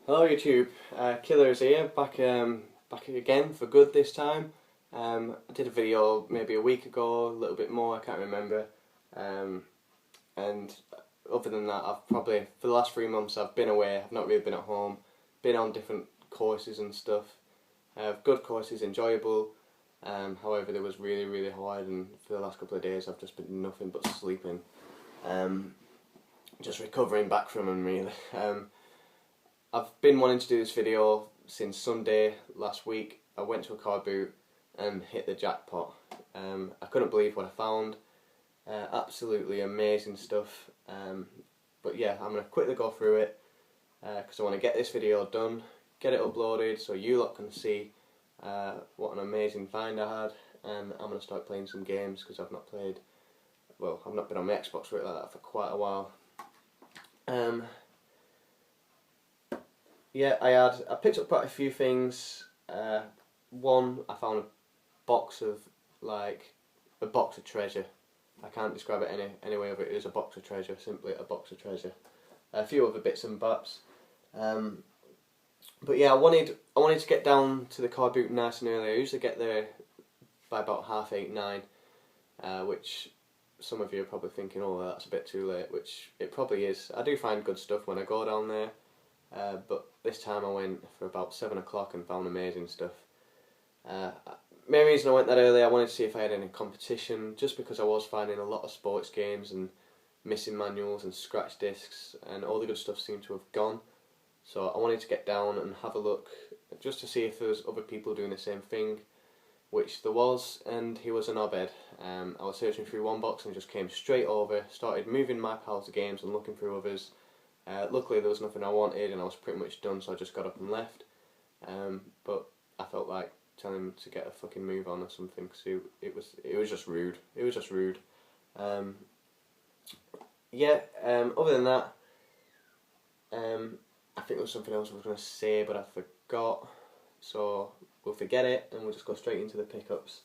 Hello YouTube, Killers here, back again for good this time. I did a video maybe a week ago, a little bit more, I can't remember. And other than that, I've probably, for the last 3 months I've been away, I've not really been at home, been on different courses and stuff. Good courses, enjoyable, however they was really hard, and for the last couple of days I've just been nothing but sleeping. Just recovering back from them really. I've been wanting to do this video since Sunday last week. I went to a car boot and hit the jackpot. I couldn't believe what I found. Absolutely amazing stuff. But yeah, I'm going to quickly go through it because I want to get this video done, get it uploaded so you lot can see what an amazing find I had, and I'm going to start playing some games because I've not played, well, I've not been on my Xbox like that for quite a while. Yeah, I picked up quite a few things. One, I found a box of treasure. I can't describe it any way other. It is a box of treasure, simply a box of treasure. A few other bits and bobs. But yeah, I wanted to get down to the car boot nice and early. I usually get there by about 8:30, 9, which some of you are probably thinking, oh, that's a bit too late, which it probably is. I do find good stuff when I go down there. But this time I went for about 7 o'clock and found amazing stuff. Main reason I went that early, I wanted to see if I had any competition, just because I was finding a lot of sports games and missing manuals and scratch discs, and all the good stuff seemed to have gone. So I wanted to get down and have a look, just to see if there was other people doing the same thing, which there was, and he was an knobhead. I was searching through one box and just came straight over, started moving my pals to games and looking through others. Luckily there was nothing I wanted and I was pretty much done, so I just got up and left. But I felt like telling him to get a fucking move on or something, because it was just rude. It was just rude. Yeah. Other than that, I think there was something else I was going to say, but I forgot. So we'll forget it and we'll just go straight into the pickups.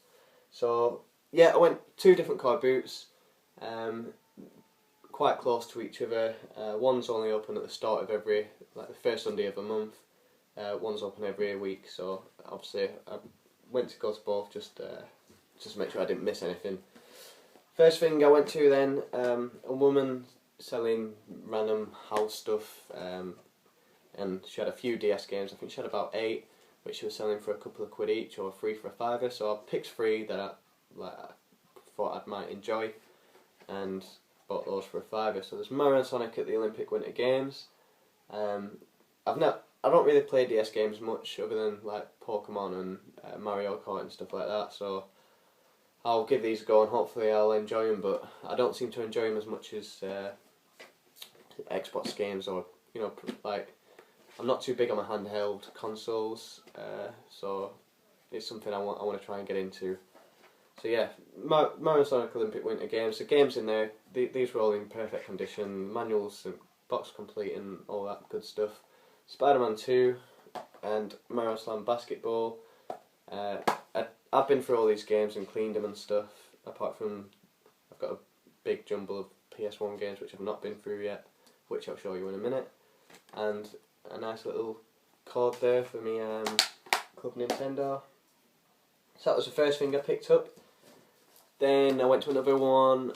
So yeah, I went 2 different car boots. Quite close to each other. One's only open at the start of every, like the first Sunday of a month. One's open every week, so obviously I went to go to both just to make sure I didn't miss anything. First thing I went to then, a woman selling random house stuff, and she had a few DS games. I think she had about 8, which she was selling for a couple of quid each, or 3 for a fiver. So I picked 3 that I thought I might enjoy, and bought those for a fiver. So there's Mario and Sonic at the Olympic Winter Games. I don't really play DS games much other than like Pokemon and Mario Kart and stuff like that. So I'll give these a go and hopefully I'll enjoy them. But I don't seem to enjoy them as much as Xbox games, or like I'm not too big on my handheld consoles. So it's something I want to try and get into. So yeah, Mario Sonic Olympic Winter Games. The games in there, these were all in perfect condition, manuals and box complete and all that good stuff. Spider-Man 2 and Mario Slam Basketball. I've been through all these games and cleaned them and stuff, apart from I've got a big jumble of PS1 games which I've not been through yet, which I'll show you in a minute. And a nice little card there for me Club Nintendo. So that was the first thing I picked up. Then I went to another one.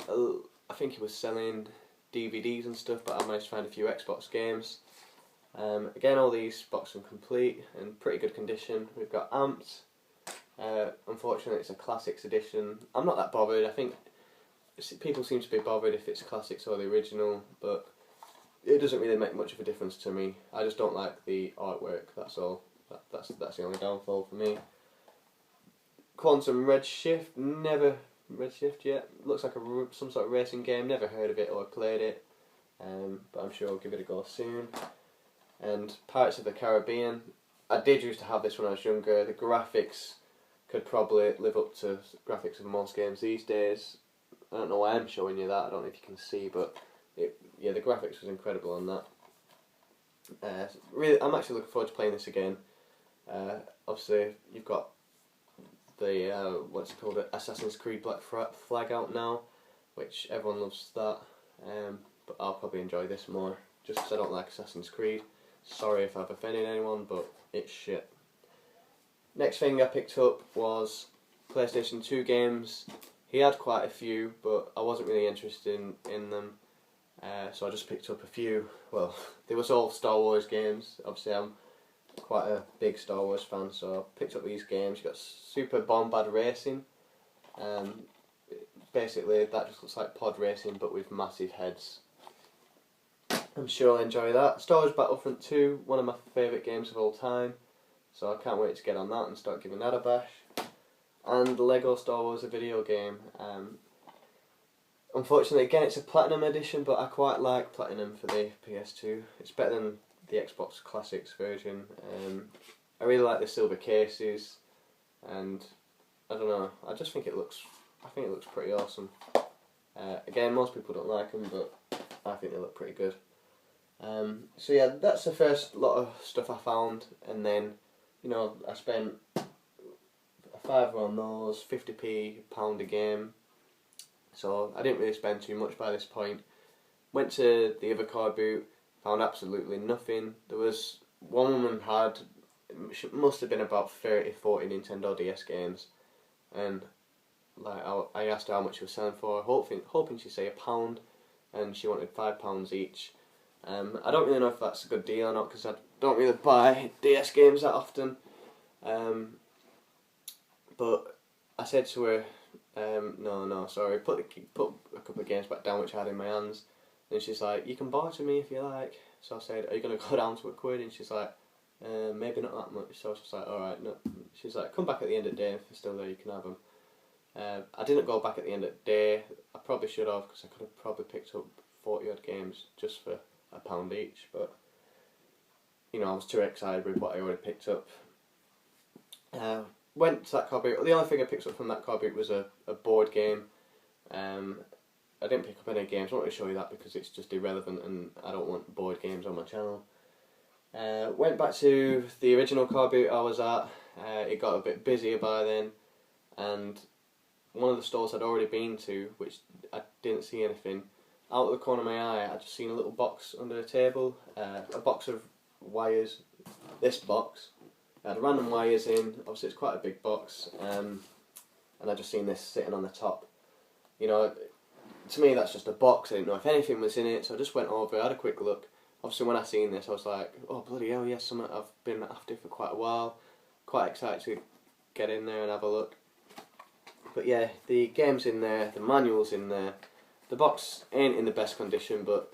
I think he was selling DVDs and stuff, but I managed to find a few Xbox games. Again, all these boxed and complete in pretty good condition. We've got Amped. Unfortunately, it's a Classics edition. I'm not that bothered. I think people seem to be bothered if it's Classics or the original, but it doesn't really make much of a difference to me. I just don't like the artwork. That's all. That's the only downfall for me. Quantum Redshift, never Redshift yet. Looks like some sort of racing game. Never heard of it or played it, but I'm sure I'll give it a go soon. And Pirates of the Caribbean. I did used to have this when I was younger. The graphics could probably live up to graphics of most games these days. I don't know why I'm showing you that. I don't know if you can see, but yeah, the graphics was incredible on that. Really, I'm actually looking forward to playing this again. Obviously, you've got the what's it called, Assassin's Creed Black Flag out now, which everyone loves that. But I'll probably enjoy this more, just because I don't like Assassin's Creed. Sorry if I've offended anyone, but it's shit. Next thing I picked up was PlayStation 2 games. He had quite a few, but I wasn't really interested in them. So I just picked up a few. Well, they was all Star Wars games. Obviously I'm quite a big Star Wars fan, so I picked up these games. You got Super Bombad Racing. Basically that just looks like pod racing but with massive heads. I'm sure I'll enjoy that. Star Wars Battlefront 2, one of my favourite games of all time. So I can't wait to get on that and start giving that a bash. And Lego Star Wars, a video game. Unfortunately, again, it's a Platinum edition, but I quite like Platinum for the PS2. It's better than the Xbox Classics version. I really like the silver cases, and I don't know. I just think it looks. I think it looks pretty awesome. Again, most people don't like them, but I think they look pretty good. So yeah, that's the first lot of stuff I found, and then, you know, I spent a £5 on those, 50p, £1 a game. So I didn't really spend too much by this point. Went to the other card boot, found absolutely nothing. There was one woman had, it must have been about 30, 40 Nintendo DS games, and like I asked her how much she was selling for, hoping she'd say £1, and she wanted £5 each. I don't really know if that's a good deal or not, because I don't really buy DS games that often. But I said to her, no, sorry, put a couple of games back down which I had in my hands. And she's like, you can barter me if you like. So I said, are you going to go down to £1? And she's like, maybe not that much. So I was just like, alright, no. She's like, come back at the end of the day, if they're still there you can have them. I didn't go back at the end of the day. I probably should have, because I could have probably picked up 40 odd games just for £1 each, but you know, I was too excited with what I already picked up. Went to that card boot. The only thing I picked up from that card boot was a board game. I didn't pick up any games. I won't really show you that because it's just irrelevant and I don't want board games on my channel. Went back to the original card boot I was at. It got a bit busier by then, and one of the stores I'd already been to, which I didn't see anything, out of the corner of my eye I just seen a little box under the table, a box of wires. This box had random wires in. Obviously it's quite a big box, and I just seen this sitting on the top. You know, to me that's just a box. I didn't know if anything was in it, so I just went over, had a quick look. Obviously when I seen this I was like, oh bloody hell, yes, something I've been after for quite a while. Quite excited to get in there and have a look. But yeah, the game's in there, the manual's in there. The box ain't in the best condition, but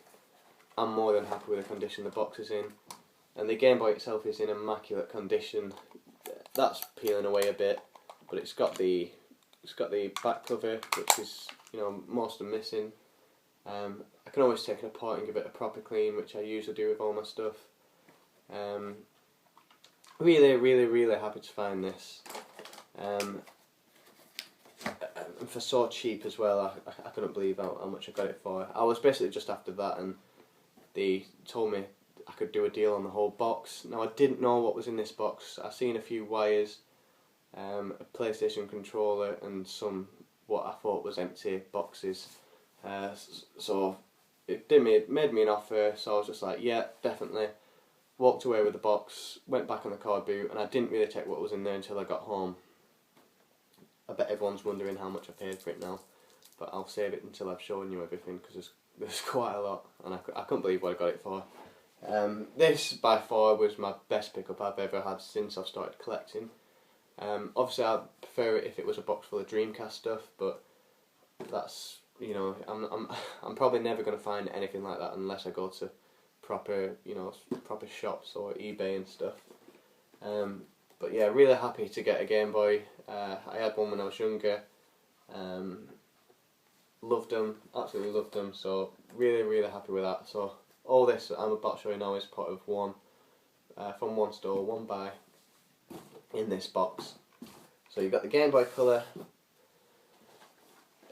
I'm more than happy with the condition the box is in. And the Game Boy itself is in immaculate condition. That's peeling away a bit, but it's got the back cover, which is, you know, most are missing. I can always take it apart and give it a proper clean, which I usually do with all my stuff. Really happy to find this. And for so cheap as well, I couldn't believe how much I got it for. I was basically just after that, and they told me I could do a deal on the whole box. Now I didn't know what was in this box. I seen a few wires, a PlayStation controller, and some what I thought was empty boxes. So it made me an offer. So I was just like, yeah, definitely. Walked away with the box, went back on the card boot, and I didn't really check what was in there until I got home. I bet everyone's wondering how much I paid for it now, but I'll save it until I've shown you everything, because there's quite a lot, and I couldn't believe what I got it for. This by far was my best pickup I've ever had since I've started collecting. Obviously I'd prefer it if it was a box full of Dreamcast stuff, but that's, you know, I'm probably never going to find anything like that unless I go to proper shops or eBay and stuff. But yeah, really happy to get a Game Boy. I had one when I was younger. Loved them, absolutely loved them. So really happy with that. So all this I'm about to show you now is part of one, from one store, one buy, in this box. So you've got the Game Boy Color,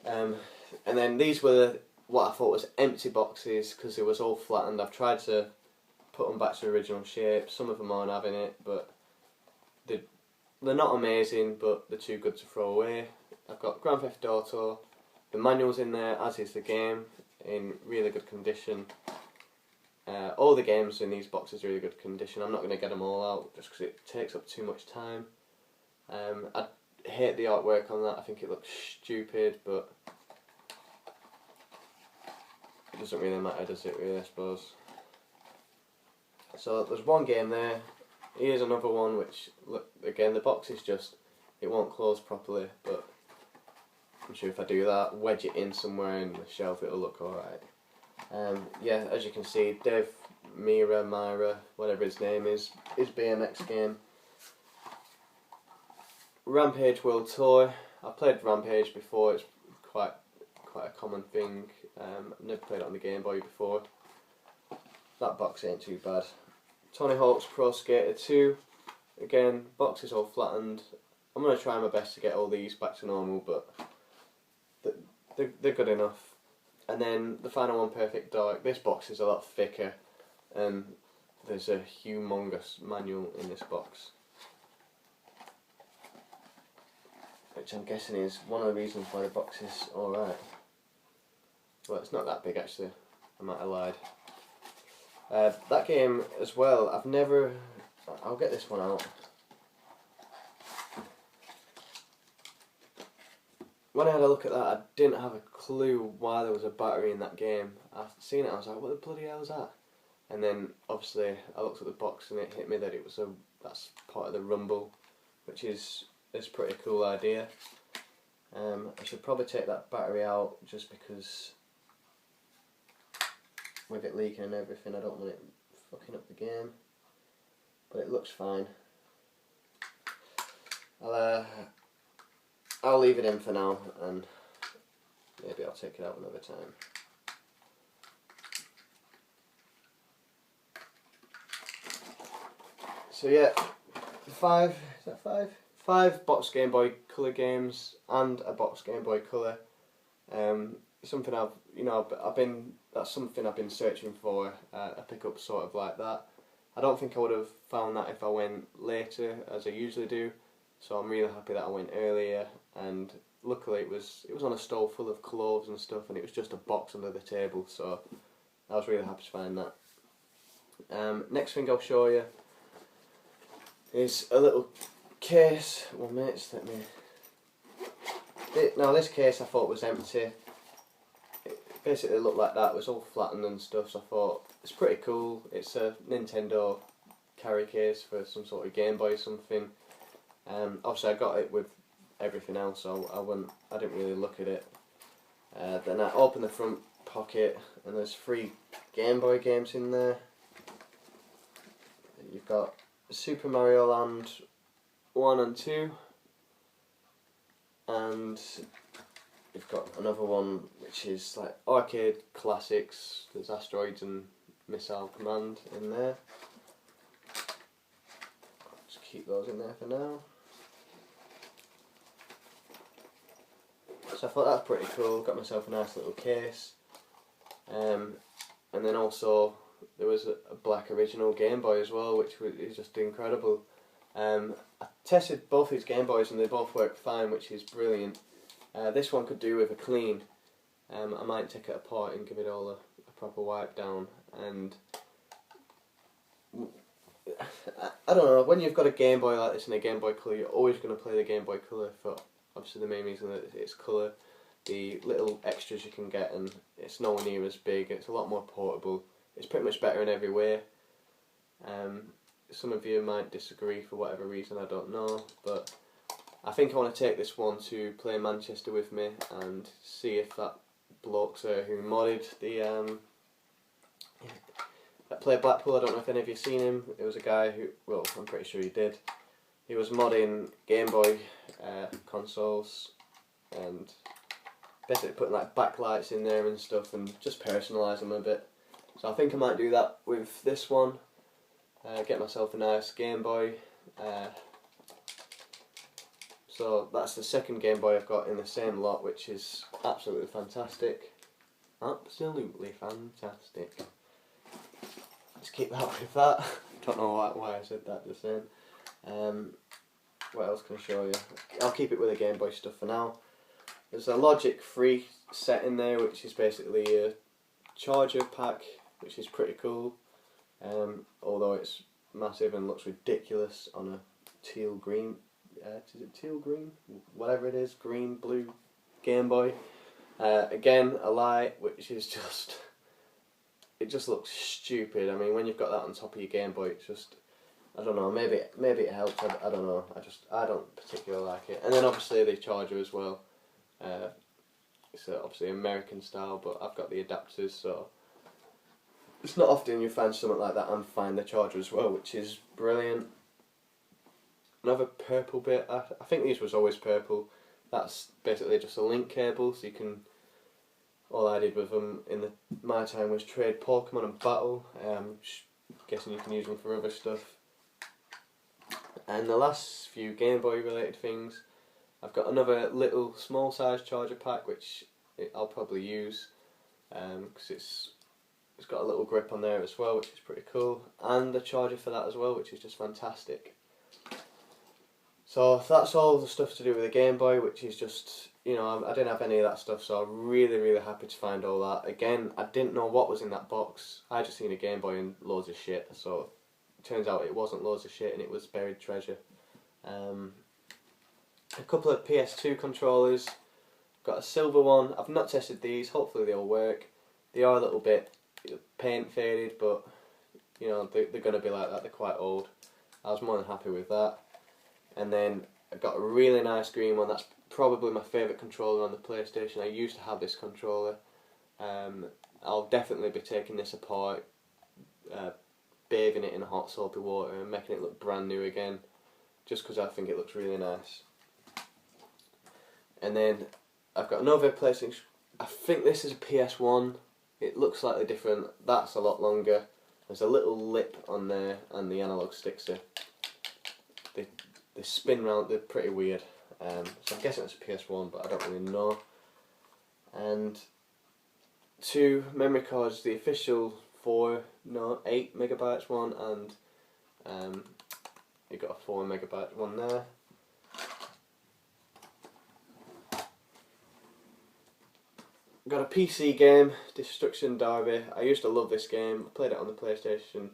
and then these were what I thought was empty boxes because it was all flattened. I've tried to put them back to original shape. Some of them aren't having it, but they're not amazing, but they're too good to throw away. I've got Grand Theft Auto. The manual's in there, as is the game, in really good condition. All the games in these boxes are really good condition. I'm not going to get them all out just because it takes up too much time. I hate the artwork on that. I think it looks stupid, but it doesn't really matter, does it, really, I suppose. So there's one game there. Here's another one which, look, again, the box is just, it won't close properly, but I'm sure if I do that, wedge it in somewhere in the shelf, it'll look alright. Yeah, as you can see, Dave Myra, whatever his name is BMX game. Rampage World Tour. I played Rampage before. It's quite a common thing. I've never played it on the Game Boy before. That box ain't too bad. Tony Hawk's Pro Skater 2. Again, box is all flattened. I'm going to try my best to get all these back to normal, but they're good enough. And then the final one, Perfect Dark. This box is a lot thicker, and there's a humongous manual in this box, which I'm guessing is one of the reasons why the box is alright. Well, it's not that big actually, I might have lied. That game as well, I'll get this one out. When I had a look at that, I didn't have a clue why there was a battery in that game. I've seen it, I was like, what the bloody hell is that? And then, obviously, I looked at the box and it hit me that that's part of the rumble, which is a pretty cool idea. I should probably take that battery out just because with it leaking and everything, I don't want it fucking up the game. But it looks fine. I'll leave it in for now, and maybe I'll take it out another time. So yeah, five box Game Boy Color games and a box Game Boy Color. Something that's something I've been searching for, a pickup sort of like that. I don't think I would have found that if I went later, as I usually do. So I'm really happy that I went earlier, and luckily it was on a stall full of clothes and stuff, and it was just a box under the table, so I was really happy to find that. Next thing I'll show you is a little case. Well, mates, now this case I thought was empty. It basically looked like that. It was all flattened and stuff, so I thought it's pretty cool. It's a Nintendo carry case for some sort of Game Boy or something. Obviously I got it with everything else, so I didn't really look at it. Then I opened the front pocket, and there's 3 Game Boy games in there. You've got Super Mario Land 1 and 2, and you've got another one which is like arcade classics. There's Asteroids and Missile Command in there. Just keep those in there for now. So I thought that's pretty cool. Got myself a nice little case. And then also there was a black original Game Boy as well, which is just incredible. I tested both these Game Boys and they both work fine, which is brilliant. This one could do with a clean. I might take it apart and give it all a proper wipe down. And I don't know, when you've got a Game Boy like this and a Game Boy Color, you're always going to play the Game Boy Color for obviously the main reason that it's colour, the little extras you can get, and it's nowhere near as big. It's a lot more portable. It's pretty much better in every way. Some of you might disagree for whatever reason, I don't know, but I think I want to take this one to play Manchester with me and see if that bloke who modded the that played Blackpool, I don't know if any of you seen him. It was a guy who, well, I'm pretty sure he did. He was modding Game Boy consoles and basically putting like backlights in there and stuff and just personalise them a bit. So I think I might do that with this one. Get myself a nice Game Boy. So that's the second Game Boy I've got in the same lot, which is absolutely fantastic. Absolutely fantastic. Let's keep that with that. Don't know why I said that just then. What else can I show you? I'll keep it with the Game Boy stuff for now. There's a Logic 3 set in there, which is basically a charger pack. which is pretty cool. Although it's massive and looks ridiculous on a teal green, is it teal green? Whatever it is, green, blue Game Boy. Again, a light which is just, it just looks stupid. I mean, when you've got that on top of your Game Boy, it's just, I don't know, maybe it helps, I don't know, I don't particularly like it. And then obviously the charger as well. It's obviously American style, but I've got the adapters, so it's not often you find something like that and find the charger as well, which is brilliant. Another purple bit, I think these was always purple. That's basically just a link cable, so you can, all I did with them in my time was trade Pokemon and battle. Guessing you can use them for other stuff. And the last few Game Boy related things, I've got another little small size charger pack which I'll probably use because it's got a little grip on there as well, which is pretty cool, and the charger for that as well, which is just fantastic. So that's all the stuff to do with the Game Boy, which is just, you know, I didn't have any of that stuff, so I'm really happy to find all that. Again, I didn't know what was in that box. I just seen a Game Boy and loads of shit, so it turns out it wasn't loads of shit and it was buried treasure. A couple of PS2 controllers. Got a silver one. I've not tested these. Hopefully they'll work. They are a little bit paint faded, but you know they're going to be like that. They're quite old. I was more than happy with that. And then I got a really nice green one. That's probably my favourite controller on the PlayStation. I used to have this controller. I'll definitely be taking this apart, bathing it in hot soapy water and making it look brand new again, just because I think it looks really nice. And then I've got another PlayStation. I think this is a PS1. It looks slightly different. That's a lot longer. There's a little lip on there, and the analog sticks are, they spin round. They're pretty weird. So I'm guessing it's a PS1, but I don't really know. And 2 memory cards. The official 8 megabytes one, and you got a 4 megabyte one there. Got a PC game, Destruction Derby. I used to love this game. I played it on the PlayStation.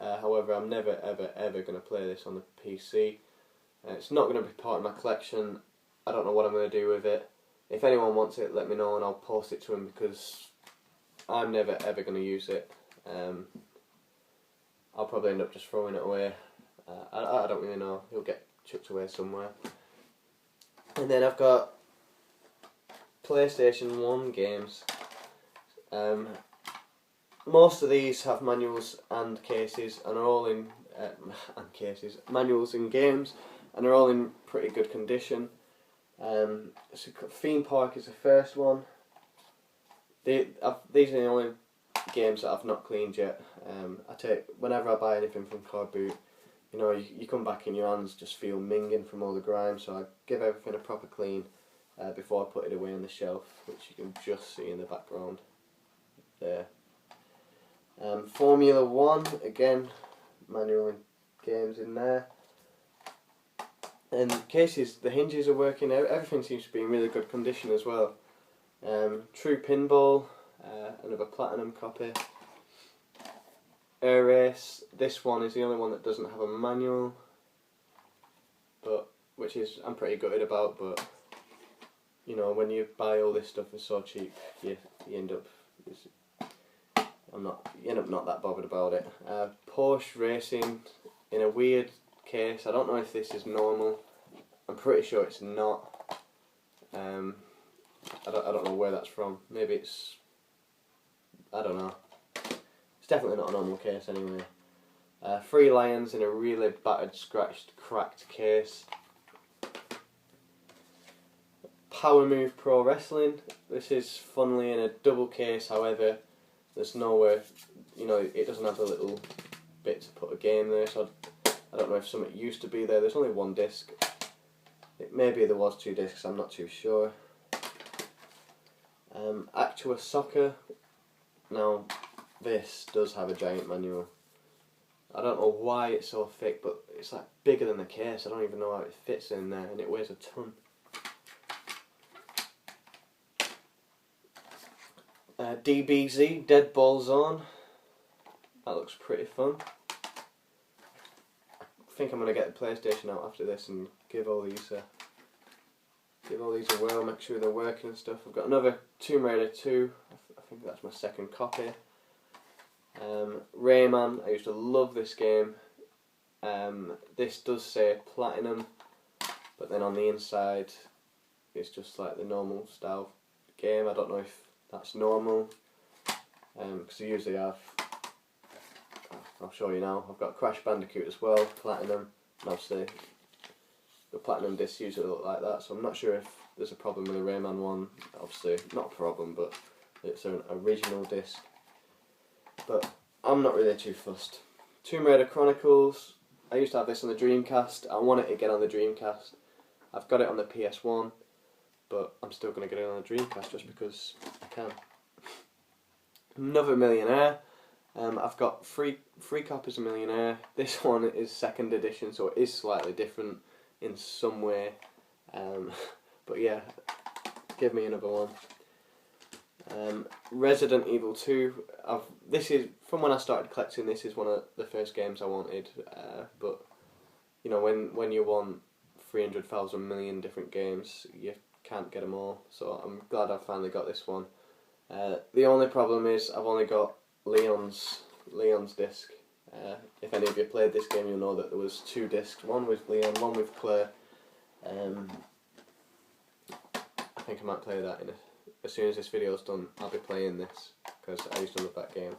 However, I'm never ever going to play this on the PC. It's not going to be part of my collection. I don't know what I'm going to do with it. If anyone wants it, let me know and I'll post it to them, because I'm never ever going to use it. I'll probably end up just throwing it away. I don't really know. It'll get chucked away somewhere. And then I've got PlayStation 1 games. Most of these have manuals and cases, and are all in manuals and games, and are all in pretty good condition. So Theme Park is the first one. These are the only games that I've not cleaned yet. Whenever I buy anything from Card Boot, you know, you come back and your hands just feel minging from all the grime, so I give everything a proper clean before I put it away on the shelf, which you can just see in the background there. Formula 1, again, manual and games in there. And cases, the hinges are working, everything seems to be in really good condition as well. True Pinball, another platinum copy. Air Race, this one is the only one that doesn't have a manual, but which is I'm pretty gutted about, but you know, when you buy all this stuff for so cheap, you end up not that bothered about it. Porsche Racing in a weird case. I don't know if this is normal. I'm pretty sure it's not. I don't know where that's from. Maybe it's, I don't know. It's definitely not a normal case anyway. 3 Lions in a really battered, scratched, cracked case. Power Move Pro Wrestling. This is funnily in a double case, however, there's nowhere, you know, it doesn't have a little bit to put a game there, so I don't know if something used to be there. There's only 1 disc. Maybe there was 2 discs, I'm not too sure. Actua Soccer. Now, this does have a giant manual. I don't know why it's so thick, but it's like bigger than the case. I don't even know how it fits in there, and it weighs a ton. DBZ, Dead Ball Zone. That looks pretty fun. I think I'm going to get the PlayStation out after this and give all these a whirl, make sure they're working and stuff. I've got another Tomb Raider 2, I think that's my second copy. Rayman, I used to love this game. This does say Platinum, but then on the inside it's just like the normal style game. I don't know if that's normal, because I usually have, I'll show you now, I've got Crash Bandicoot as well, Platinum, and obviously the Platinum discs usually look like that, so I'm not sure if there's a problem with the Rayman one. Obviously not a problem, but it's an original disc. But I'm not really too fussed. Tomb Raider Chronicles, I used to have this on the Dreamcast. I want it again on the Dreamcast. I've got it on the PS1, but I'm still going to get it on the Dreamcast just because I can. Another Millionaire. I've got three copies of Millionaire. This one is second edition, so it is slightly different in some way. But yeah, give me another one. Resident Evil 2. This is, from when I started collecting, this is one of the first games I wanted. But you know, when you want 300,000 million different games, you can't get them all. So I'm glad I finally got this one. The only problem is I've only got Leon's disc. If any of you played this game, you'll know that there was 2 discs, one with Leon, one with Claire. I think I might play that as soon as this video's done. I'll be playing this because I used to love that game.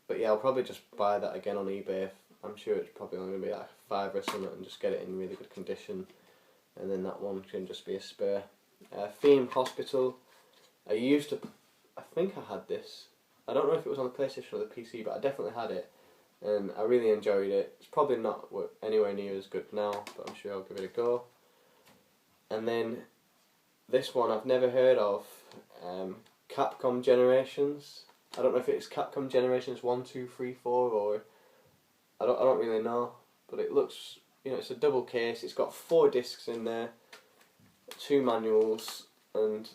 But yeah, I'll probably just buy that again on eBay. I'm sure it's probably only going to be like $5 or something, and just get it in really good condition. And then that one can just be a spare. Theme Hospital. I think I had this. I don't know if it was on the PlayStation or the PC, but I definitely had it, and I really enjoyed it. It's probably not anywhere near as good now, but I'm sure I'll give it a go. And then this one I've never heard of, Capcom Generations. I don't know if it's Capcom Generations 1, 2, 3, 4, or I don't really know, but it looks, you know, it's a double case. It's got 4 discs in there, 2 manuals, and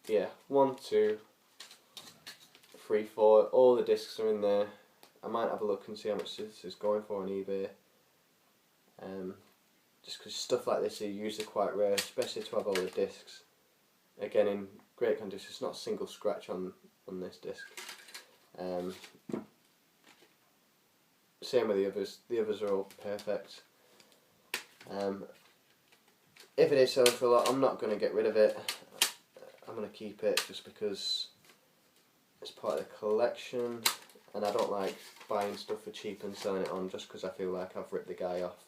yeah, 1, 2, 3, 4. All the discs are in there. I might have a look and see how much this is going for on eBay. Just because stuff like this are usually quite rare, especially to have all the discs. Again, in great condition. It's not a single scratch on this disc. Same with the others. The others are all perfect. If it is selling for a lot, I'm not going to get rid of it. I'm going to keep it just because it's part of the collection, and I don't like buying stuff for cheap and selling it on just because I feel like I've ripped the guy off.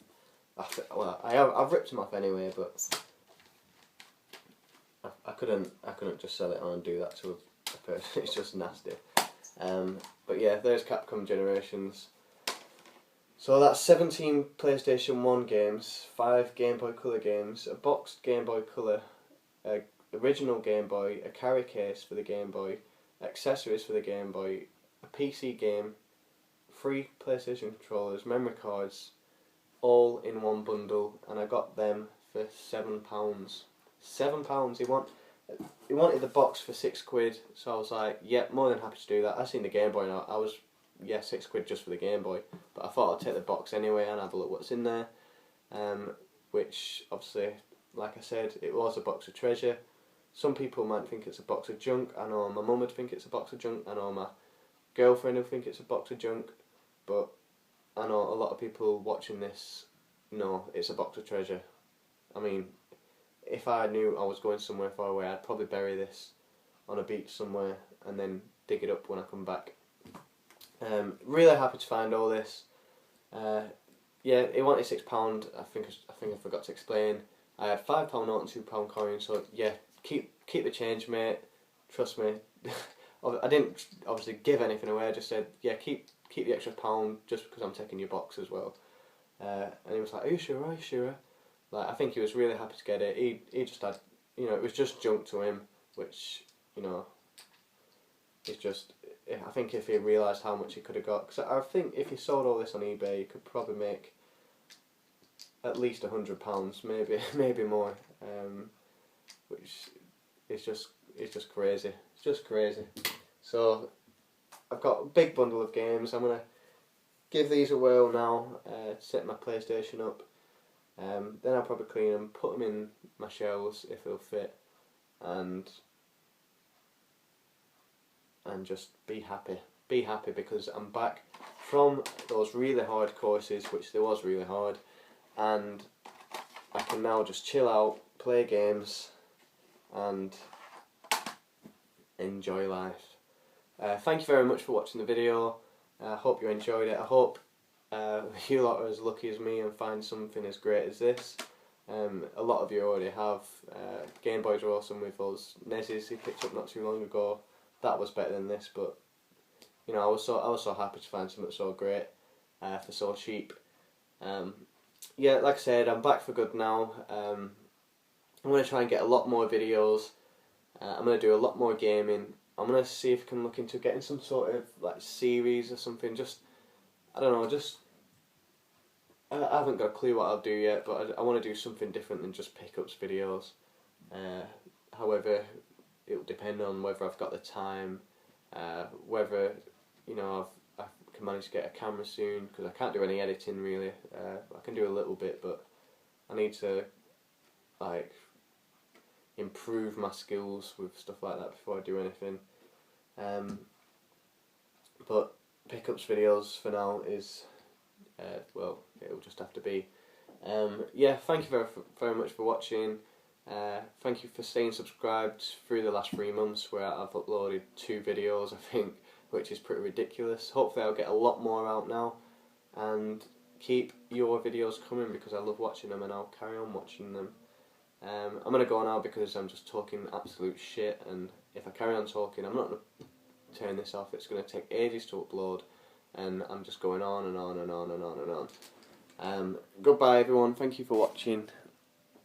I've ripped him off anyway, but I couldn't just sell it on and do that to a person. It's just nasty. But yeah, there's Capcom Generations. So that's 17 PlayStation 1 games, 5 Game Boy Color games, a boxed Game Boy Color, a original Game Boy, a carry case for the Game Boy, accessories for the Game Boy, a PC game, 3 PlayStation controllers, memory cards, all in one bundle, and I got them for £7. £7. He wanted the box for £6, so I was like, yeah, more than happy to do that. I seen the Game Boy and I was, yeah, £6 just for the Game Boy, but I thought I'd take the box anyway and have a look what's in there. Which obviously, like I said, it was a box of treasure. Some people might think it's a box of junk. I know my mum would think it's a box of junk. I know my girlfriend would think it's a box of junk. But I know a lot of people watching this know it's a box of treasure. I mean, if I knew I was going somewhere far away, I'd probably bury this on a beach somewhere and then dig it up when I come back. Really happy to find all this. Yeah, it wanted £6. I think I forgot to explain. I had £5 note and £2 coin. So yeah, keep the change, mate. Trust me. I didn't obviously give anything away. I just said, yeah, keep the extra £1 just because I'm taking your box as well. And he was like, are you sure? Are you sure? Like, I think he was really happy to get it. He just had, you know, it was just junk to him, which, you know, it's just, I think if he realised how much he could have got, because I think if he sold all this on eBay, he could probably make at least £100, maybe more, which is just crazy. It's just crazy. So I've got a big bundle of games. I'm going to give these a whirl now, set my PlayStation up. Then I'll probably clean them, put them in my shelves if they'll fit, and just be happy. Be happy because I'm back from those really hard courses, which they was really hard, and I can now just chill out, play games, and enjoy life. Thank you very much for watching the video. I hope you enjoyed it. I hope you lot are as lucky as me and find something as great as this. A lot of you already have. Game Boys are awesome with those NESes he picked up not too long ago. That was better than this, but you know, I was so happy to find something so great for so cheap. Yeah, like I said, I'm back for good now. I'm going to try and get a lot more videos. I'm going to do a lot more gaming. I'm going to see if I can look into getting some sort of like series or something. Just, I don't know, just, I haven't got a clue what I'll do yet, but I want to do something different than just pickups videos. However, it'll depend on whether I've got the time, whether, you know, I can manage to get a camera soon, because I can't do any editing really. I can do a little bit, but I need to like improve my skills with stuff like that before I do anything. But pickups videos for now is, well, it'll just have to be. Yeah, thank you very much for watching. Thank you for staying subscribed through the last 3 months, where I've uploaded 2 videos, I think, which is pretty ridiculous. Hopefully I'll get a lot more out now, and keep your videos coming because I love watching them, and I'll carry on watching them. I'm going to go now because I'm just talking absolute shit, and if I carry on talking, I'm not going to turn this off. It's going to take ages to upload, and I'm just going on and on and on and on and on. Goodbye everyone, thank you for watching.